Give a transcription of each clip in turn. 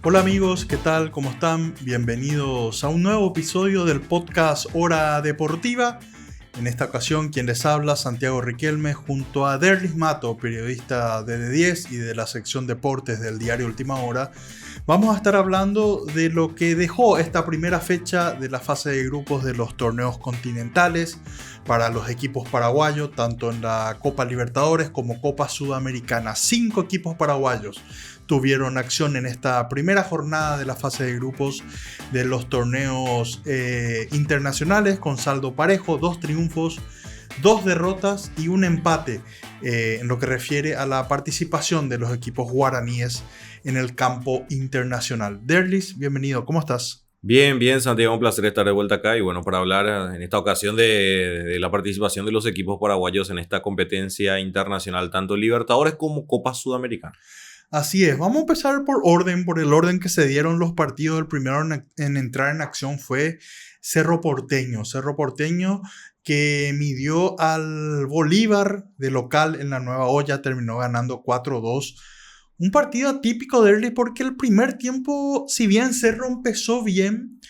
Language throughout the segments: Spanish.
Hola amigos, ¿qué tal? ¿Cómo están? Bienvenidos a un nuevo episodio del podcast Hora Deportiva. En esta ocasión, quien les habla, Santiago Riquelme, junto a Derlis Mato, periodista de D10 y de la sección Deportes del diario Última Hora. Vamos a estar hablando de lo que dejó esta primera fecha de la fase de grupos de los torneos continentales para los equipos paraguayos, tanto en la Copa Libertadores como Copa Sudamericana. 5 equipos paraguayos tuvieron acción en esta primera jornada de la fase de grupos de los torneos internacionales, con saldo parejo, 2 triunfos, 2 derrotas y un empate en lo que refiere a la participación de los equipos guaraníes en el campo internacional. Derlis, bienvenido, ¿cómo estás? Bien, Santiago, un placer estar de vuelta acá y bueno, para hablar en esta ocasión de la participación de los equipos paraguayos en esta competencia internacional, tanto Libertadores como Copa Sudamericana. Así es, vamos a empezar por el orden que se dieron los partidos. El primero en entrar en acción fue Cerro Porteño que midió al Bolívar de local en la Nueva Olla, terminó ganando 4-2. Un partido atípico de Early porque el primer tiempo, si bien Cerro empezó bien,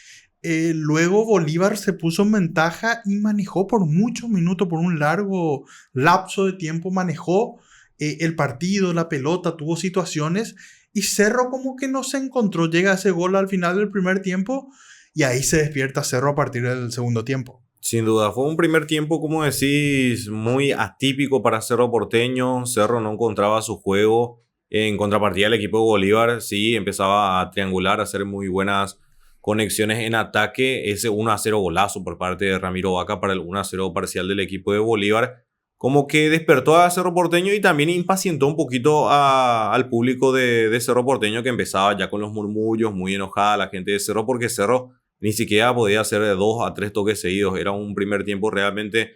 luego Bolívar se puso en ventaja y manejó por muchos minutos, por un largo lapso de tiempo, manejó el partido, la pelota, tuvo situaciones y Cerro como que no se encontró, llega a ese gol al final del primer tiempo y ahí se despierta Cerro a partir del segundo tiempo. Sin duda, fue un primer tiempo, como decís, muy atípico para Cerro Porteño. Cerro no encontraba su juego. En contrapartida, el equipo de Bolívar sí empezaba a triangular, a hacer muy buenas conexiones en ataque. Ese 1-0 golazo por parte de Ramiro Vaca para el 1-0 parcial del equipo de Bolívar, como que despertó a Cerro Porteño y también impacientó un poquito al público de Cerro Porteño, que empezaba ya con los murmullos, muy enojada la gente de Cerro, porque Cerro ni siquiera podía hacer de 2 a 3 toques seguidos. Era un primer tiempo realmente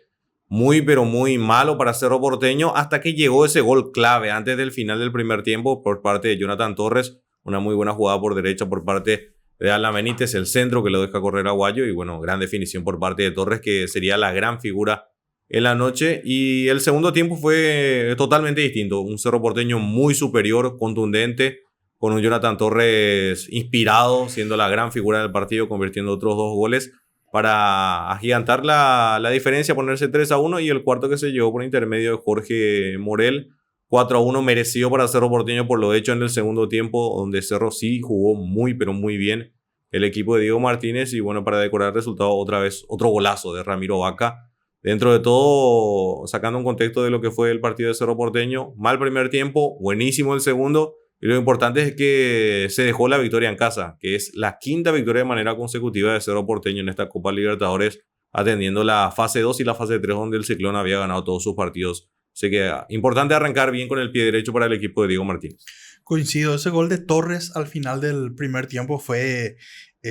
muy, pero muy malo para Cerro Porteño, hasta que llegó ese gol clave antes del final del primer tiempo por parte de Jonathan Torres. Una muy buena jugada por derecha por parte de Alan Benítez, el centro que lo deja correr a Guayo. Y bueno, gran definición por parte de Torres, que sería la gran figura en la noche. Y el segundo tiempo fue totalmente distinto. Un Cerro Porteño muy superior, contundente, con un Jonathan Torres inspirado, siendo la gran figura del partido, convirtiendo otros 2 goles para agigantar la diferencia, ponerse 3-1, y el cuarto que se llevó por intermedio de Jorge Morel, 4-1, merecido para Cerro Porteño por lo hecho en el segundo tiempo, donde Cerro sí jugó muy, pero muy bien el equipo de Diego Martínez. Y bueno, para decorar el resultado, otra vez otro golazo de Ramiro Vaca. Dentro de todo, sacando un contexto de lo que fue el partido de Cerro Porteño, mal primer tiempo, buenísimo el segundo. Y lo importante es que se dejó la victoria en casa, que es la 5ª victoria de manera consecutiva de Cerro Porteño en esta Copa Libertadores, atendiendo la fase 2 y la fase 3, donde el Ciclón había ganado todos sus partidos. Así que importante arrancar bien con el pie derecho para el equipo de Diego Martínez. Coincido, ese gol de Torres al final del primer tiempo fue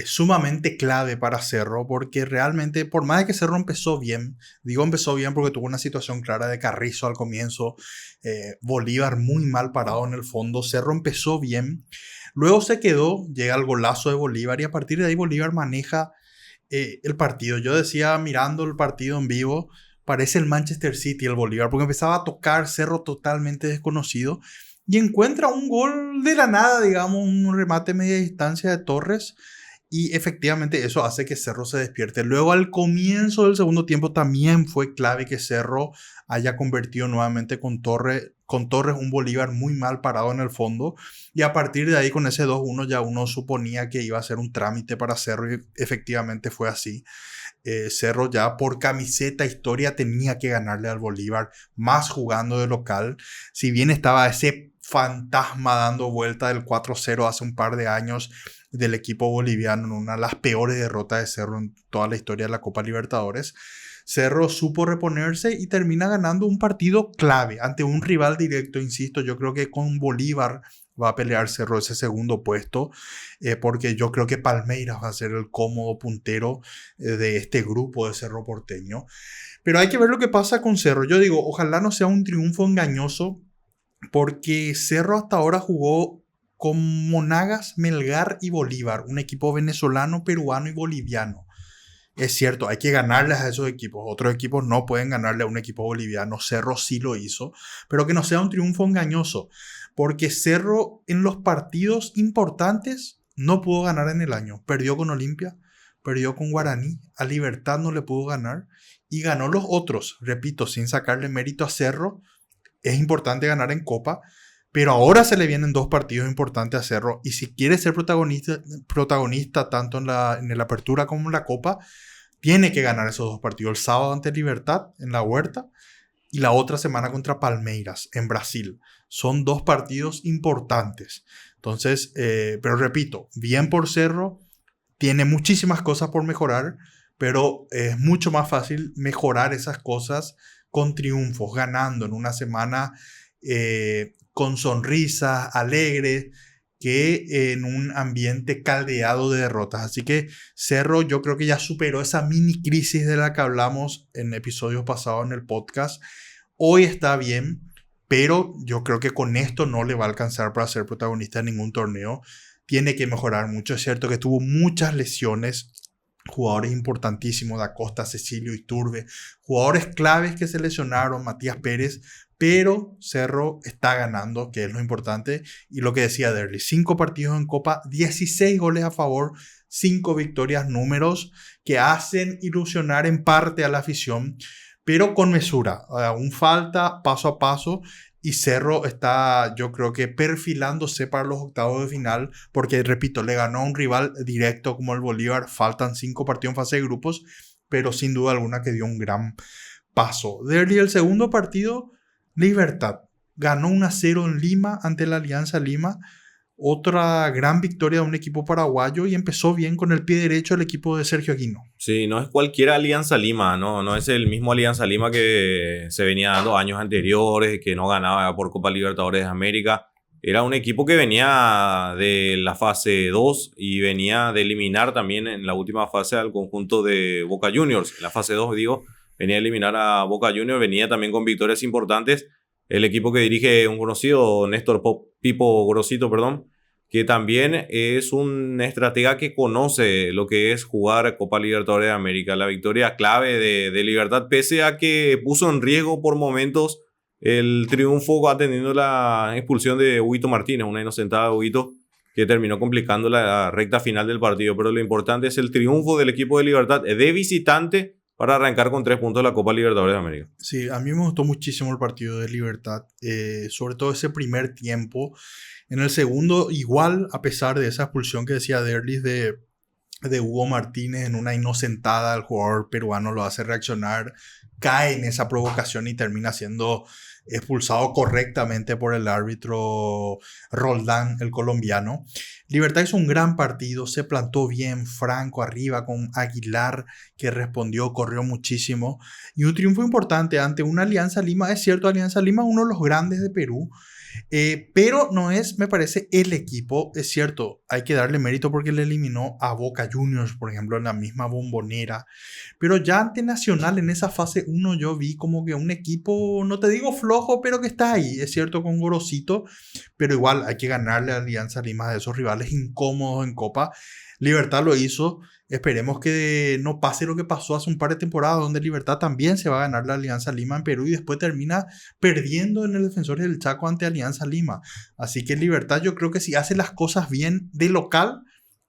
sumamente clave para Cerro, porque realmente, por más de que Cerro empezó bien, digo empezó bien porque tuvo una situación clara de Carrizo al comienzo, Bolívar muy mal parado en el fondo, Cerro empezó bien, luego se quedó, llega el golazo de Bolívar y a partir de ahí Bolívar maneja el partido. Yo decía, mirando el partido en vivo, parece el Manchester City, el Bolívar, porque empezaba a tocar Cerro totalmente desconocido y encuentra un gol de la nada, digamos, un remate media distancia de Torres. Y efectivamente eso hace que Cerro se despierte. Luego al comienzo del segundo tiempo también fue clave que Cerro haya convertido nuevamente con Torres un Bolívar muy mal parado en el fondo. Y a partir de ahí con ese 2-1 ya uno suponía que iba a ser un trámite para Cerro y efectivamente fue así. Cerro ya por camiseta historia tenía que ganarle al Bolívar, más jugando de local. Si bien estaba ese fantasma dando vuelta del 4-0 hace un par de años del equipo boliviano en una de las peores derrotas de Cerro en toda la historia de la Copa Libertadores, Cerro supo reponerse y termina ganando un partido clave ante un rival directo. Insisto, yo creo que con Bolívar va a pelear Cerro ese segundo puesto, porque yo creo que Palmeiras va a ser el cómodo puntero de este grupo de Cerro Porteño. Pero hay que ver lo que pasa con Cerro. Yo digo, ojalá no sea un triunfo engañoso, porque Cerro hasta ahora jugó con Monagas, Melgar y Bolívar, un equipo venezolano, peruano y boliviano. Es cierto, hay que ganarles a esos equipos. Otros equipos no pueden ganarle a un equipo boliviano. Cerro sí lo hizo, pero que no sea un triunfo engañoso, porque Cerro en los partidos importantes no pudo ganar en el año. Perdió con Olimpia, perdió con Guaraní, a Libertad no le pudo ganar y ganó los otros. Repito, sin sacarle mérito a Cerro, es importante ganar en Copa, pero ahora se le vienen dos partidos importantes a Cerro y si quiere ser protagonista tanto en la apertura como en la Copa, tiene que ganar esos dos partidos. El sábado ante Libertad en la Huerta y la otra semana contra Palmeiras en Brasil. Son dos partidos importantes. Entonces, pero repito, bien por Cerro, tiene muchísimas cosas por mejorar, pero es mucho más fácil mejorar esas cosas con triunfos, ganando en una semana con sonrisas, alegres, que en un ambiente caldeado de derrotas. Así que Cerro yo creo que ya superó esa mini crisis de la que hablamos en episodios pasados en el podcast. Hoy está bien, pero yo creo que con esto no le va a alcanzar para ser protagonista en ningún torneo. Tiene que mejorar mucho. Es cierto que tuvo muchas lesiones, jugadores importantísimos, Da Costa, Cecilio, Iturbe, jugadores claves que se lesionaron, Matías Pérez, pero Cerro está ganando, que es lo importante, y lo que decía Derly, 5 partidos en Copa, 16 goles a favor, 5 victorias, números que hacen ilusionar en parte a la afición, pero con mesura, aún falta paso a paso, y Cerro está, yo creo que perfilándose para los octavos de final, porque repito, le ganó a un rival directo como el Bolívar, faltan 5 partidos en fase de grupos, pero sin duda alguna que dio un gran paso. Derly, el segundo partido, Libertad, ganó 1-0 en Lima ante la Alianza Lima, otra gran victoria de un equipo paraguayo y empezó bien con el pie derecho el equipo de Sergio Aquino. Sí, no es cualquier Alianza Lima, no es el mismo Alianza Lima que se venía dando años anteriores, que no ganaba por Copa Libertadores de América. Era un equipo que venía de la fase 2 y venía de eliminar también en la última fase al conjunto de Boca Juniors. En la fase 2, digo, venía a eliminar a Boca Juniors, venía también con victorias importantes. El equipo que dirige un conocido, Néstor Pipo Gorosito, perdón, que también es un estratega que conoce lo que es jugar Copa Libertadores de América. La victoria clave de Libertad, pese a que puso en riesgo por momentos el triunfo atendiendo la expulsión de Huguito Martínez, una inocentada de Huguito que terminó complicando la recta final del partido. Pero lo importante es el triunfo del equipo de Libertad de visitante para arrancar con 3 puntos la Copa Libertadores de América. Sí, a mí me gustó muchísimo el partido de Libertad, sobre todo ese primer tiempo. En el segundo, igual, a pesar de esa expulsión que decía Derlis de Hugo Martínez en una inocentada, el jugador peruano lo hace reaccionar, cae en esa provocación y termina siendo expulsado correctamente por el árbitro Roldán, el colombiano. Libertad hizo un gran partido, se plantó bien, franco arriba con Aguilar que respondió, corrió muchísimo y un triunfo importante ante una Alianza Lima. Es cierto, Alianza Lima uno de los grandes de Perú, pero no es, me parece, el equipo. Es cierto, hay que darle mérito porque le eliminó a Boca Juniors, por ejemplo, en la misma Bombonera. Pero ya ante Nacional, en esa fase 1, yo vi como que un equipo, no te digo flojo, pero que está ahí. Es cierto, con Gorosito, pero igual hay que ganarle a Alianza Lima de esos rivales incómodos en Copa. Libertad lo hizo. Esperemos que no pase lo que pasó hace un par de temporadas, donde Libertad también se va a ganar la Alianza Lima en Perú y después termina perdiendo en el Defensores del Chaco ante Alianza Lima. Así que Libertad, yo creo que si hace las cosas bien de local,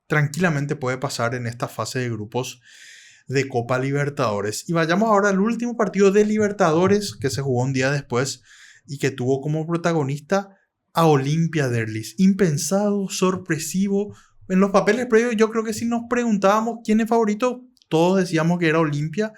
tranquilamente puede pasar en esta fase de grupos de Copa Libertadores. Y vayamos ahora al último partido de Libertadores que se jugó un día después y que tuvo como protagonista a Olimpia Derlis. Impensado, sorpresivo. En los papeles previos yo creo que si nos preguntábamos quién es favorito, todos decíamos que era Olimpia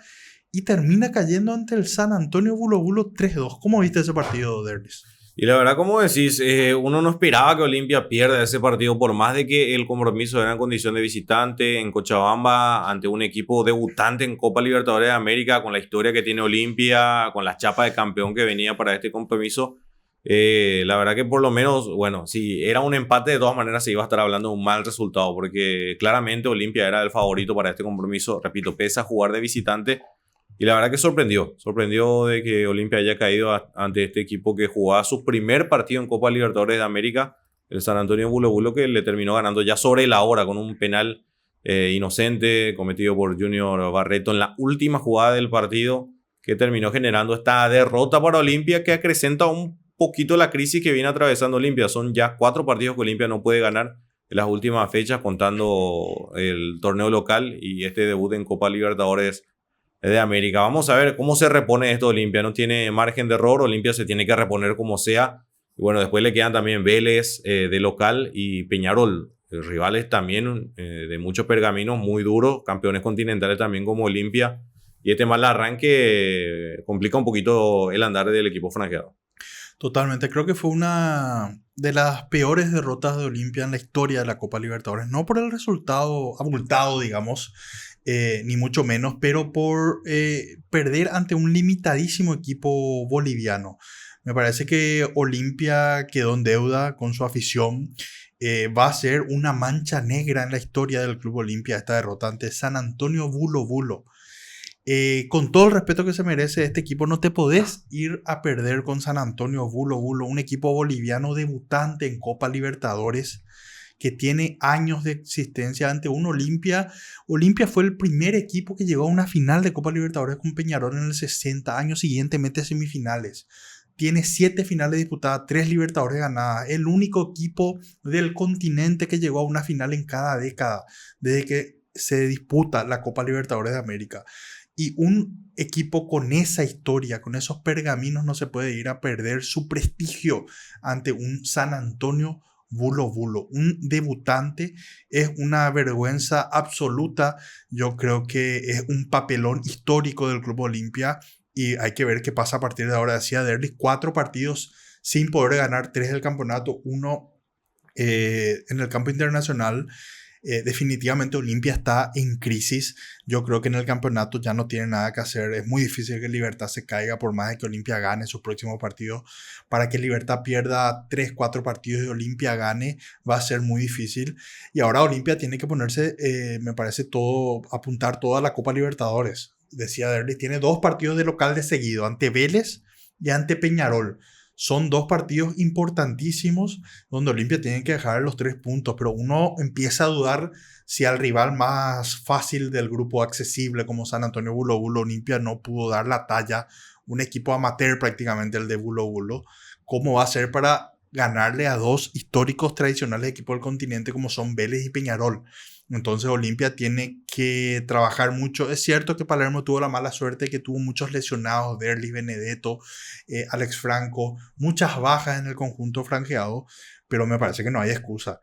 y termina cayendo ante el San Antonio Bulo Bulo 3-2. ¿Cómo viste ese partido, Derlis? Y la verdad, como decís, uno no esperaba que Olimpia pierda ese partido, por más de que el compromiso era en condición de visitante en Cochabamba ante un equipo debutante en Copa Libertadores de América, con la historia que tiene Olimpia, con la chapa de campeón que venía para este compromiso. La verdad que por lo menos, bueno, si era un empate, de todas maneras se iba a estar hablando de un mal resultado, porque claramente Olimpia era el favorito para este compromiso. Repito, pese a jugar de visitante. Y la verdad que sorprendió de que Olimpia haya caído ante este equipo que jugaba su primer partido en Copa Libertadores de América, el San Antonio Bulo Bulo, que le terminó ganando ya sobre la hora con un penal inocente cometido por Junior Barreto en la última jugada del partido que terminó generando esta derrota para Olimpia que acrecenta un poquito la crisis que viene atravesando Olimpia. Son ya 4 partidos que Olimpia no puede ganar en las últimas fechas contando el torneo local y este debut en Copa Libertadores de América. Vamos a ver cómo se repone esto Olimpia. No tiene margen de error. Olimpia se tiene que reponer como sea. Y bueno, después le quedan también Vélez de local y Peñarol. Rivales también de muchos pergaminos muy duros. Campeones continentales también como Olimpia. Y este mal arranque complica un poquito el andar del equipo franjeado. Totalmente, creo que fue una de las peores derrotas de Olimpia en la historia de la Copa Libertadores. No por el resultado abultado, digamos, ni mucho menos, pero por perder ante un limitadísimo equipo boliviano. Me parece que Olimpia quedó en deuda con su afición. Va a ser una mancha negra en la historia del Club Olimpia esta derrota ante San Antonio Bulo Bulo. Con todo el respeto que se merece este equipo, no te podés ir a perder con San Antonio Bulo Bulo, un equipo boliviano debutante en Copa Libertadores que tiene años de existencia ante un Olimpia. Olimpia fue el primer equipo que llegó a una final de Copa Libertadores con Peñarol en el 60, años siguiente mete semifinales. Tiene 7 finales disputadas, 3 Libertadores ganadas. El único equipo del continente que llegó a una final en cada década desde que se disputa la Copa Libertadores de América. Y un equipo con esa historia, con esos pergaminos, no se puede ir a perder su prestigio ante un San Antonio Bulo Bulo. Un debutante es una vergüenza absoluta. Yo creo que es un papelón histórico del Club Olimpia y hay que ver qué pasa a partir de ahora. Decía Derlis, 4 partidos sin poder ganar, 3 del campeonato, 1 en el campo internacional. Definitivamente Olimpia está en crisis. Yo creo que en el campeonato ya no tiene nada que hacer. Es muy difícil que Libertad se caiga por más de que Olimpia gane sus próximos partidos. Para que Libertad pierda 3-4 partidos y Olimpia gane va a ser muy difícil. Y ahora Olimpia tiene que ponerse, me parece, apuntar toda la Copa Libertadores. Decía Derlis, tiene 2 partidos de local de seguido, ante Vélez y ante Peñarol. Son 2 partidos importantísimos donde Olimpia tiene que dejar los 3 puntos, pero uno empieza a dudar si al rival más fácil del grupo accesible como San Antonio Bulo Bulo, Olimpia no pudo dar la talla, un equipo amateur prácticamente el de Bulo Bulo, ¿cómo va a ser para ganarle a 2 históricos tradicionales equipos del continente como son Vélez y Peñarol? Entonces Olimpia tiene que trabajar mucho. Es cierto que Palermo tuvo la mala suerte que tuvo muchos lesionados, Derlis, Benedetto, Alex Franco, muchas bajas en el conjunto franjeado, pero me parece que no hay excusa.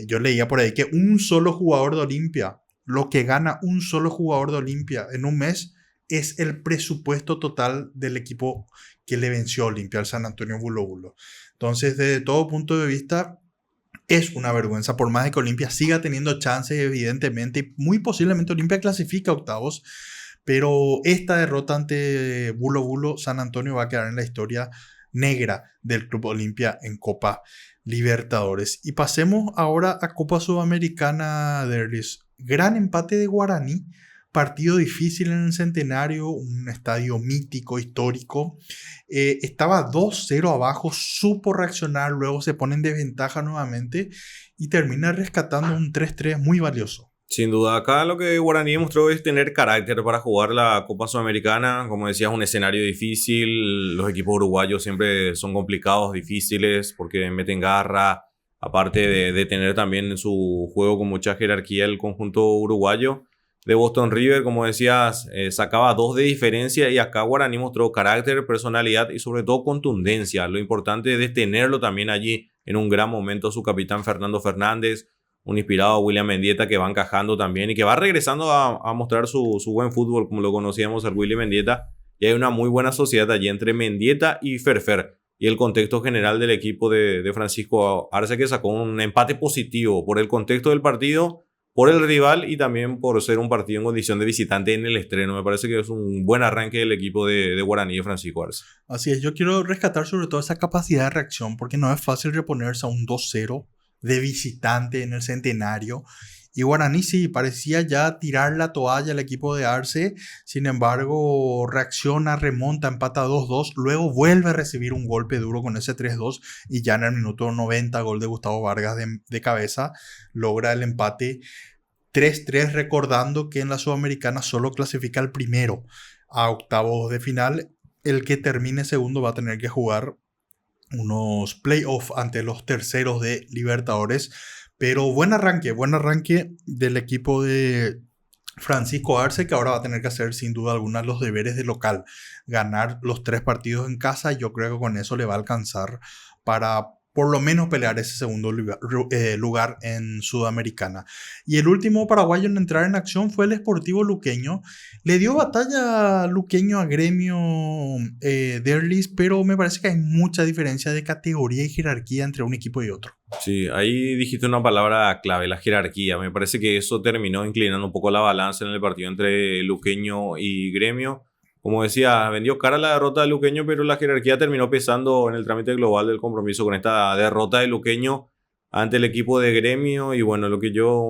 Yo leía por ahí que un solo jugador de Olimpia, lo que gana un solo jugador de Olimpia en un mes es el presupuesto total del equipo que le venció a Olimpia, al San Antonio Bulo Bulo. Entonces, desde todo punto de vista, es una vergüenza, por más de que Olimpia siga teniendo chances, evidentemente, y muy posiblemente Olimpia clasifica a octavos, pero esta derrota ante Bulo Bulo, San Antonio va a quedar en la historia negra del Club Olimpia en Copa Libertadores. Y pasemos ahora a Copa Sudamericana, Derlis. Gran empate de Guaraní, partido difícil en el Centenario, un estadio mítico, histórico. Estaba 2-0 abajo, supo reaccionar, luego se pone en desventaja nuevamente y termina rescatando un 3-3 muy valioso. Sin duda, acá lo que Guaraní mostró es tener carácter para jugar la Copa Sudamericana. Como decías, un escenario difícil. Los equipos uruguayos siempre son complicados, difíciles, porque meten garra. Aparte de tener también en su juego con mucha jerarquía el conjunto uruguayo. De Boston River, como decías, sacaba 2 de diferencia y acá Guaraní mostró carácter, personalidad y sobre todo contundencia. Lo importante es tenerlo también allí en un gran momento su capitán Fernando Fernández, un inspirado William Mendieta que va encajando también y que va regresando a mostrar su buen fútbol como lo conocíamos al William Mendieta. Y hay una muy buena sociedad allí entre Mendieta y Ferfer y el contexto general del equipo de Francisco Arce, que sacó un empate positivo por el contexto del partido, por el rival y también por ser un partido en condición de visitante en el estreno. Me parece que es un buen arranque del equipo de Guaraní de Francisco Arce. Así es, yo quiero rescatar sobre todo esa capacidad de reacción, porque no es fácil reponerse a un 2-0 de visitante en el Centenario. Y Guaraní sí, parecía ya tirar la toalla al equipo de Arce, sin embargo reacciona, remonta, empata 2-2, luego vuelve a recibir un golpe duro con ese 3-2 y ya en el minuto 90, gol de Gustavo Vargas de cabeza, logra el empate. 3-3, recordando que en la Sudamericana solo clasifica el primero a octavos de final. El que termine segundo va a tener que jugar unos playoffs ante los terceros de Libertadores. Pero buen arranque del equipo de Francisco Arce, que ahora va a tener que hacer sin duda alguna los deberes de local. Ganar los 3 partidos en casa, yo creo que con eso le va a alcanzar para por lo menos pelear ese segundo lugar en Sudamericana. Y el último paraguayo en entrar en acción fue el Sportivo Luqueño. Le dio batalla Luqueño a Gremio Derlis, pero me parece que hay mucha diferencia de categoría y jerarquía entre un equipo y otro. Sí, ahí dijiste una palabra clave, la jerarquía. Me parece que eso terminó inclinando un poco la balanza en el partido entre Luqueño y Gremio. Como decía, vendió cara la derrota de Luqueño, pero la jerarquía terminó pesando en el trámite global del compromiso con esta derrota de Luqueño ante el equipo de Gremio. Y bueno, lo que yo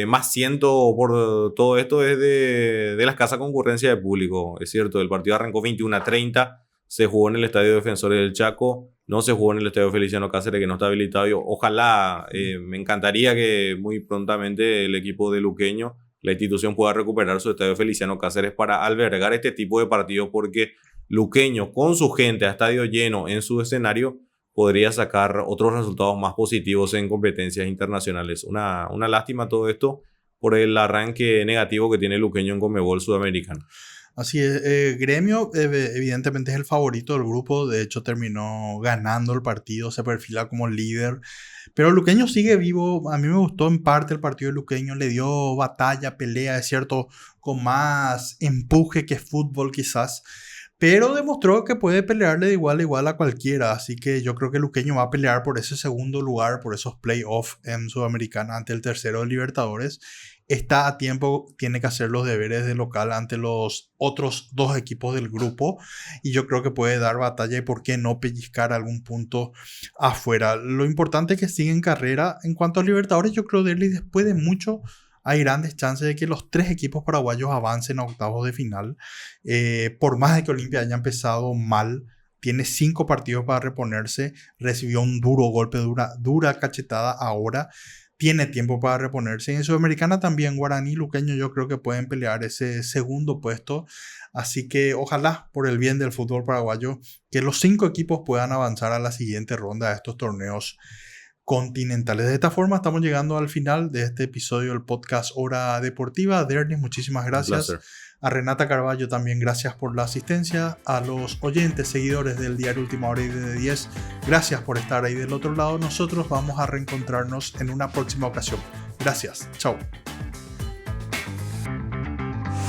más siento por todo esto es de la escasa concurrencia de público. Es cierto, el partido arrancó 21-30, se jugó en el Estadio Defensores del Chaco, no se jugó en el Estadio Feliciano Cáceres, que no está habilitado. Ojalá, me encantaría que muy prontamente el equipo de Luqueño, la institución, pueda recuperar su Estadio Feliciano Cáceres para albergar este tipo de partidos, porque Luqueño, con su gente a estadio lleno en su escenario, podría sacar otros resultados más positivos en competencias internacionales. Una lástima todo esto por el arranque negativo que tiene Luqueño en Conmebol Sudamericana. Así es, Gremio evidentemente es el favorito del grupo, de hecho terminó ganando el partido, se perfila como líder, pero Luqueño sigue vivo. A mí me gustó en parte el partido de Luqueño, le dio batalla, pelea, es cierto, con más empuje que fútbol quizás, pero demostró que puede pelearle de igual a igual a cualquiera, así que yo creo que Luqueño va a pelear por ese segundo lugar, por esos playoffs en Sudamericana ante el tercero de Libertadores. Está a tiempo, tiene que hacer los deberes de local ante los otros 2 equipos del grupo y yo creo que puede dar batalla y por qué no pellizcar algún punto afuera. Lo importante es que sigue en carrera. En cuanto a Libertadores, yo creo que después de mucho hay grandes chances de que los 3 equipos paraguayos avancen a octavos de final. Por más de que Olimpia haya empezado mal, tiene 5 partidos para reponerse, recibió un duro golpe, dura cachetada ahora. Tiene tiempo para reponerse. En Sudamericana también Guaraní y Luqueño yo creo que pueden pelear ese segundo puesto. Así que ojalá, por el bien del fútbol paraguayo, que los 5 equipos puedan avanzar a la siguiente ronda de estos torneos continentales. De esta forma estamos llegando al final de este episodio del podcast Hora Deportiva. Dernis, muchísimas gracias. A Renata Carballo también gracias por la asistencia. A los oyentes, seguidores del diario Última Hora y de 10, gracias por estar ahí del otro lado. Nosotros vamos a reencontrarnos en una próxima ocasión. Gracias. Chao.